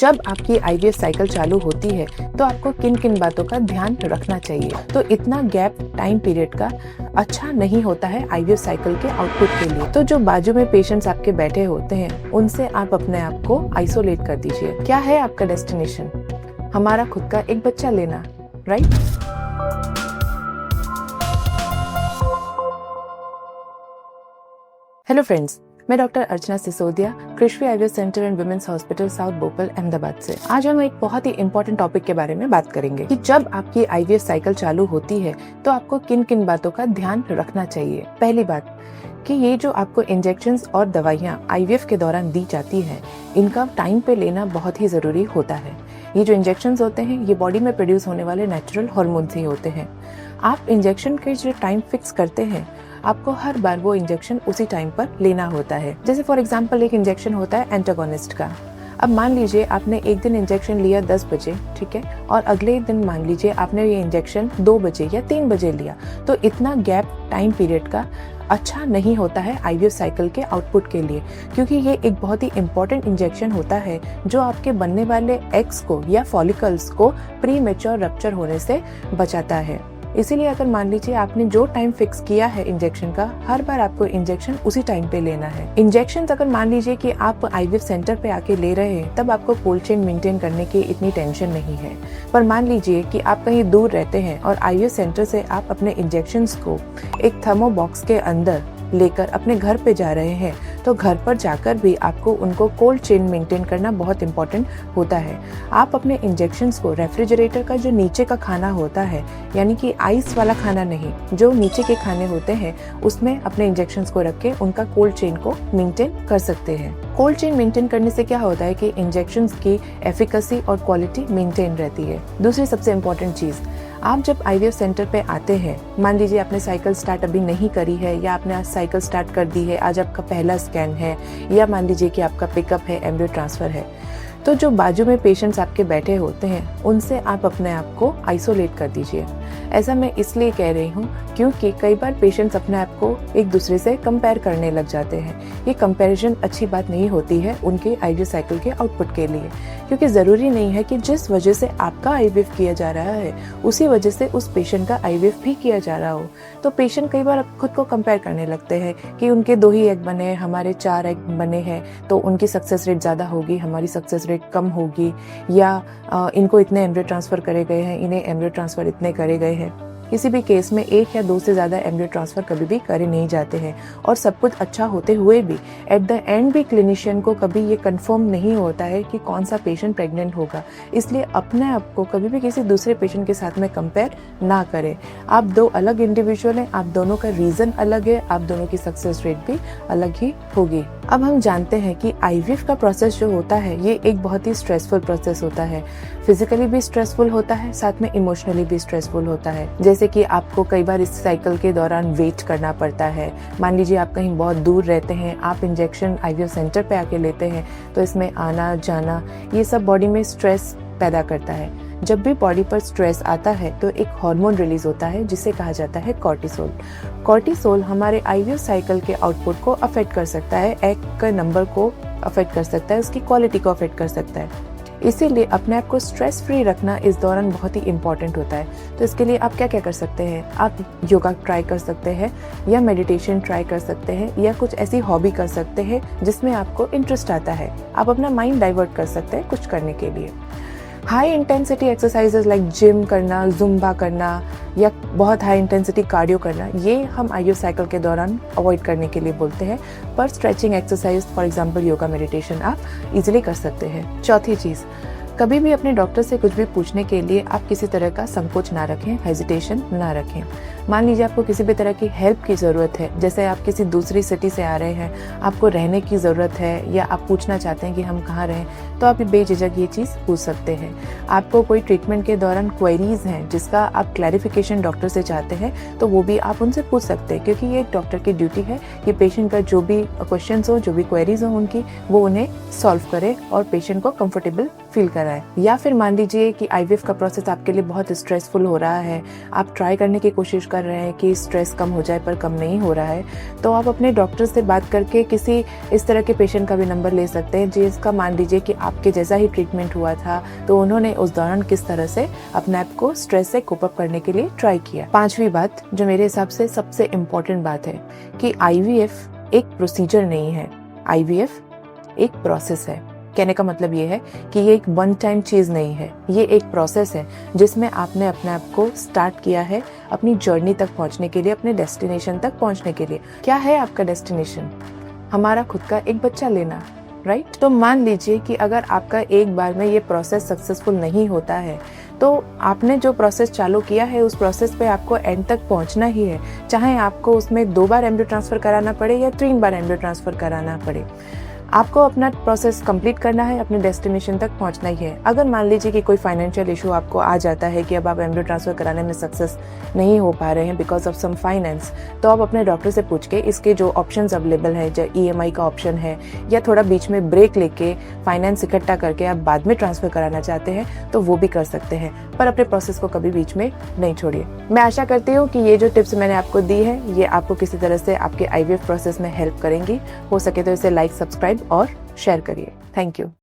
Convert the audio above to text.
जब आपकी IVF cycle चालू होती है तो आपको किन किन बातों का ध्यान रखना चाहिए। तो इतना गैप टाइम पीरियड का अच्छा नहीं होता है आईवीएफ साइकिल के आउटपुट के लिए। तो जो बाजू में पेशेंट्स आपके बैठे होते हैं उनसे आप अपने आप को आइसोलेट कर दीजिए। क्या है आपका डेस्टिनेशन? हमारा खुद का एक बच्चा लेना, राइट? हेलो फ्रेंड्स, मैं doctor Archana Sisodia, Krishvi IVF centre and women's hospital south Bhopal Ahmedabad से। आज हम एक बहुत ही इंपॉर्टेंट टॉपिक के बारे में बात करेंगे कि जब आपकी आईवीएफ साइकिल चालू होती है तो आपको किन किन बातों का ध्यान रखना चाहिए। पहली बात कि ये जो आपको इंजेक्शंस और दवाइयाँ आईवीएफ के दौरान दी जाती हैं, इनका टाइम पे लेना बहुत ही जरूरी होता है। ये जो इंजेक्शंस होते हैं ये बॉडी में प्रोड्यूस होने वाले नेचुरल हार्मोन्स ही होते हैं। आप इंजेक्शन के जो टाइम फिक्स करते हैं, आपको हर बार वो इंजेक्शन उसी टाइम पर लेना होता है। जैसे फॉर एग्जांपल एक इंजेक्शन होता है एंटागोनिस्ट का। अब मान लीजिए आपने एक दिन इंजेक्शन लिया 10 बजे, ठीक है, और अगले दिन मान लीजिए आपने ये इंजेक्शन 2 बजे या 3 बजे लिया, तो इतना गैप टाइम पीरियड का अच्छा नहीं होता है आईवीएफ साइकिल के आउटपुट के लिए, क्योंकि ये एक बहुत ही इम्पोर्टेंट इंजेक्शन होता है जो आपके बनने वाले एग्स को या फॉलिकल्स को प्री मैच्योर रप्चर होने से बचाता है। इसीलिए अगर मान लीजिए आपने जो टाइम फिक्स किया है इंजेक्शन का, हर बार आपको इंजेक्शन उसी टाइम पे लेना है। इंजेक्शन अगर मान लीजिए कि आप आईवीएफ सेंटर पे आके ले रहे हैं, तब आपको कोल्ड चेन मेंटेन करने की इतनी टेंशन नहीं है। पर मान लीजिए कि आप कहीं दूर रहते हैं और आईवीएफ सेंटर से आप अपने इंजेक्शंस को एक थर्मो बॉक्स के अंदर लेकर अपने घर पे जा रहे हैं, तो घर पर जाकर भी आपको उनको कोल्ड चेन मेंटेन करना बहुत इंपॉर्टेंट होता है। आप अपने इंजेक्शंस को रेफ्रिजरेटर का जो नीचे का खाना होता है, यानी कि आइस वाला खाना नहीं, जो नीचे के खाने होते हैं, उसमें अपने इंजेक्शंस को रख के उनका कोल्ड चेन को मेंटेन कर सकते हैं। कोल्ड चेन मेंटेन करने से क्या होता है कि इंजेक्शंस की एफिकेसी और क्वालिटी मेंटेन रहती है। दूसरी सबसे इम्पोर्टेंट चीज़, आप जब आईवीएफ सेंटर पे आते हैं, मान लीजिए आपने साइकिल स्टार्ट अभी नहीं करी है या आपने आज साइकिल स्टार्ट कर दी है, आज आपका पहला स्कैन है, या मान लीजिए कि आपका पिकअप है, एम्ब्रियो ट्रांसफर है, तो जो बाजू में पेशेंट्स आपके बैठे होते हैं उनसे आप अपने आप को आइसोलेट कर दीजिए। ऐसा मैं इसलिए कह रही हूँ क्योंकि कई बार पेशेंट्स अपने आप को एक दूसरे से कंपेयर करने लग जाते हैं। ये कंपैरिजन अच्छी बात नहीं होती है उनके आईवीएफ साइकिल के आउटपुट के लिए, क्योंकि ज़रूरी नहीं है कि जिस वजह से आपका आईवीएफ किया जा रहा है उसी वजह से उस पेशेंट का आईवीएफ भी किया जा रहा हो। तो पेशेंट कई बार खुद को कंपेयर करने लगते हैं कि उनके 2 ही एग बने हैं, हमारे 4 एग बने हैं, तो उनकी सक्सेस रेट ज़्यादा होगी, हमारी सक्सेस रेट कम होगी, या इनको इतने एम्ब्रियो ट्रांसफ़र करे गए हैं, इन्हें एम्ब्रियो ट्रांसफ़र इतने करे गए हैं। किसी भी केस में 1 या 2 से ज़्यादा एम्ब्रियो ट्रांसफ़र कभी भी करे नहीं जाते हैं, और सब कुछ अच्छा होते हुए भी एट द एंड भी क्लिनिशियन को कभी ये कंफर्म नहीं होता है कि कौन सा पेशेंट प्रेग्नेंट होगा। इसलिए अपने आप को कभी भी किसी दूसरे पेशेंट के साथ में कंपेयर ना करें। आप 2 अलग इंडिविजुअल हैं, आप दोनों का रीज़न अलग है, आप दोनों की सक्सेस रेट भी अलग ही होगी। अब हम जानते हैं कि आईवीएफ का प्रोसेस जो होता है ये एक बहुत ही स्ट्रेसफुल प्रोसेस होता है। फिजिकली भी स्ट्रेसफुल होता है, साथ में इमोशनली भी स्ट्रेसफुल होता है। जैसे कि आपको कई बार इस साइकिल के दौरान वेट करना पड़ता है। मान लीजिए आप कहीं बहुत दूर रहते हैं, आप इंजेक्शन आईवीएफ सेंटर पे आके लेते हैं, तो इसमें आना जाना ये सब बॉडी में स्ट्रेस पैदा करता है। जब भी बॉडी पर स्ट्रेस आता है तो एक हार्मोन रिलीज होता है जिसे कहा जाता है कॉर्टिसोल। कॉर्टिसोल हमारे आईवीएफ साइकिल के आउटपुट को अफेक्ट कर सकता है, एग के नंबर को अफेक्ट कर सकता है, उसकी क्वालिटी को अफेक्ट कर सकता है। इसीलिए अपने आप को स्ट्रेस फ्री रखना इस दौरान बहुत ही इम्पॉर्टेंट होता है। तो इसके लिए आप क्या क्या कर सकते हैं? आप योगा ट्राई कर सकते हैं, या मेडिटेशन ट्राई कर सकते हैं, या कुछ ऐसी हॉबी कर सकते हैं जिसमें आपको इंटरेस्ट आता है। आप अपना माइंड डाइवर्ट कर सकते हैं कुछ करने के लिए। High intensity exercises like gym करना, जुम्बा करना, या बहुत हाई इंटेंसिटी कार्डियो करना, ये हम आईवीएफ साइकिल के दौरान अवॉइड करने के लिए बोलते हैं। पर stretching exercise, for example yoga, meditation आप इजीली कर सकते हैं। चौथी चीज़, कभी भी अपने डॉक्टर से कुछ भी पूछने के लिए आप किसी तरह का संकोच ना रखें, हेजिटेशन ना रखें। मान लीजिए आपको किसी भी तरह की हेल्प की ज़रूरत है, जैसे आप किसी दूसरी सिटी से आ रहे हैं, आपको रहने की ज़रूरत है, या आप पूछना चाहते हैं कि हम कहाँ रहें, तो आप बेझिझक ये चीज़ पूछ सकते हैं। आपको कोई ट्रीटमेंट के दौरान क्वेरीज हैं जिसका आप क्लैरिफिकेशन डॉक्टर से चाहते हैं, तो वो भी आप उनसे पूछ सकते हैं, क्योंकि ये एक डॉक्टर की ड्यूटी है कि पेशेंट का जो भी क्वेश्चन हो, जो भी क्वेरीज हो उनकी, वो उन्हें सॉल्व करे और पेशेंट को कंफर्टेबल फील कराए। या फिर मान लीजिए कि आईवीएफ का प्रोसेस आपके लिए बहुत स्ट्रेसफुल हो रहा है, आप ट्राई करने की कोशिश कर रहे हैं कि स्ट्रेस कम हो जाए पर कम नहीं हो रहा है, तो आप अपने डॉक्टर से बात करके किसी इस तरह के पेशेंट का भी नंबर ले सकते हैं जिसका मान लीजिए कि आपके जैसा ही ट्रीटमेंट हुआ था, तो उन्होंने उस दौरान किस तरह से अपने आप को स्ट्रेस से कोप अप करने के लिए ट्राई किया। पांचवी बात, जो मेरे हिसाब से सबसे इम्पोर्टेंट बात है, कि IVF एक प्रोसीजर नहीं है, IVF एक प्रोसेस है। कहने का मतलब ये है कि ये एक वन टाइम चीज़ नहीं है, ये एक प्रोसेस है जिसमें आपने अपने आप को स्टार्ट किया है अपनी जर्नी तक पहुंचने के लिए, अपने डेस्टिनेशन तक पहुंचने के लिए। क्या है आपका डेस्टिनेशन? हमारा खुद का एक बच्चा लेना, राइट? तो मान लीजिए कि अगर आपका एक बार में ये प्रोसेस सक्सेसफुल नहीं होता है, तो आपने जो प्रोसेस चालू किया है उस प्रोसेस पे आपको एंड तक पहुंचना ही है, चाहे आपको उसमें 2 बार एम्ब्रियो ट्रांसफर कराना पड़े या 3 बार एम्ब्रियो ट्रांसफर कराना पड़े। आपको अपना प्रोसेस कंप्लीट करना है, अपने डेस्टिनेशन तक पहुंचना ही है। अगर मान लीजिए कि कोई फाइनेंशियल इशू आपको आ जाता है कि अब आप एम्ब्रियो ट्रांसफर कराने में सक्सेस नहीं हो पा रहे हैं बिकॉज ऑफ सम फाइनेंस, तो आप अपने डॉक्टर से पूछ के इसके जो ऑप्शंस अवेलेबल है, जो EMI का ऑप्शन है, या थोड़ा बीच में ब्रेक लेके फाइनेंस इकट्ठा करके आप बाद में ट्रांसफर कराना चाहते हैं तो वो भी कर सकते हैं, पर अपने प्रोसेस को कभी बीच में नहीं छोड़िए। मैं आशा करती हूँ कि ये जो टिप्स मैंने आपको दी है ये आपको किसी तरह से आपके IVF प्रोसेस में हेल्प करेंगी। हो सके तो इसे लाइक, सब्सक्राइब और शेयर करिए। Thank you.